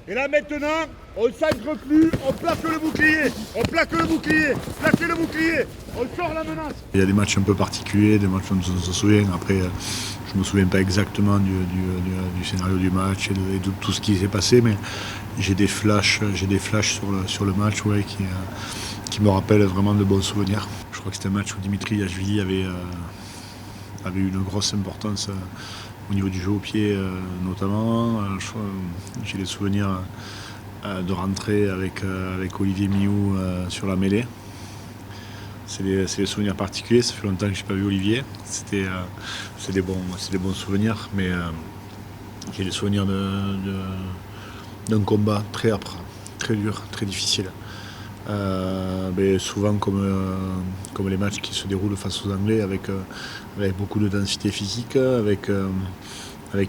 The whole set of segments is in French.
Et là maintenant, on s'ancre plus, on plaque le bouclier, plaquez le bouclier, on sort la menace. Il y a des matchs un peu particuliers, des matchs dont on se souvient. Après, je ne me souviens pas exactement du scénario du match et de tout ce qui s'est passé, mais j'ai des flashs sur le match qui me rappellent vraiment de bons souvenirs. Je crois que c'était un match où Dimitri Yachvili avait eu une grosse importance au niveau du jeu au pied notamment. J'ai des souvenirs de rentrer avec Olivier Miou sur la mêlée. C'est des souvenirs particuliers, ça fait longtemps que je n'ai pas vu Olivier. C'est des bons souvenirs, mais j'ai des souvenirs d'un combat très âpre, très dur, très difficile. Mais souvent comme les matchs qui se déroulent face aux Anglais avec beaucoup de densité physique, avec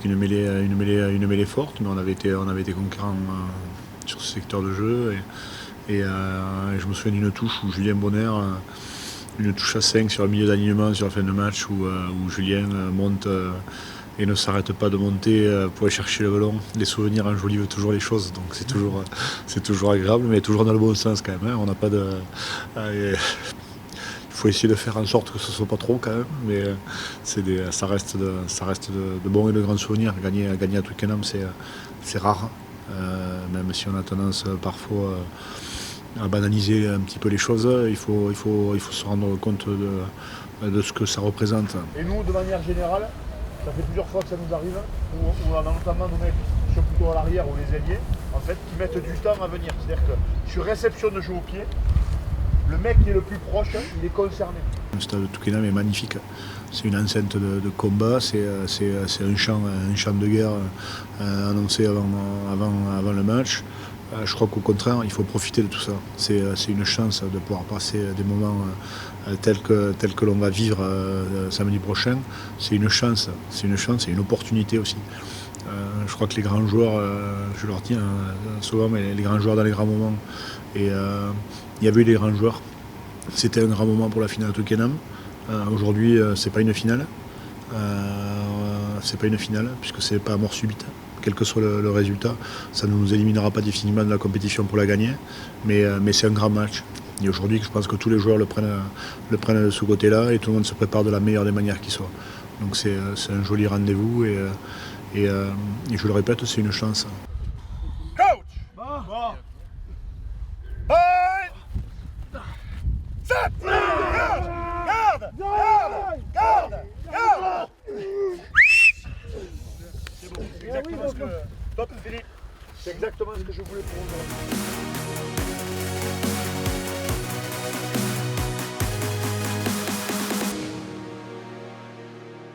une mêlée forte, mais on avait été conquérants sur ce secteur de jeu et je me souviens d'une touche où Julien Bonner, une touche à 5 sur le milieu d'alignement sur la fin de match où Julien monte et ne s'arrête pas de monter pour aller chercher le ballon. Les souvenirs enjolivent toujours les choses, donc c'est toujours agréable, mais toujours dans le bon sens quand même. On n'a pas de... Il faut essayer de faire en sorte que ce ne soit pas trop quand même, mais ça reste de bons et de grands souvenirs. Gagner à Twickenham, c'est rare, même si on a tendance parfois à banaliser un petit peu les choses. Il faut se rendre compte de ce que ça représente. Et nous, de manière générale, ça fait plusieurs fois que ça nous arrive, où on a notamment nos mecs qui sont plutôt à l'arrière ou les ailiers, en fait, qui mettent du temps à venir. C'est-à-dire que sur réception de jeu au pied, le mec qui est le plus proche, il est concerné. Le stade de Twickenham est magnifique. C'est une enceinte de combat, c'est un champ de guerre annoncé avant le match. Je crois qu'au contraire, il faut profiter de tout ça. C'est une chance de pouvoir passer des moments tels que l'on va vivre samedi prochain. C'est une chance et une opportunité aussi. Je crois que les grands joueurs, je leur dis souvent, mais les grands joueurs dans les grands moments. Et il y avait eu des grands joueurs. C'était un grand moment pour la finale de Twickenham. Aujourd'hui, c'est pas une finale. C'est pas une finale puisque c'est pas à mort subite. Quel que soit le résultat, ça ne nous éliminera pas définitivement de la compétition pour la gagner, mais c'est un grand match. Et aujourd'hui, je pense que tous les joueurs le prennent de ce côté-là et tout le monde se prépare de la meilleure des manières qui soit. Donc c'est un joli rendez-vous et je le répète, c'est une chance. Coach! Bye! Set! Garde! C'est exactement ce que... Top, Philippe. C'est exactement ce que je voulais pour aujourd'hui.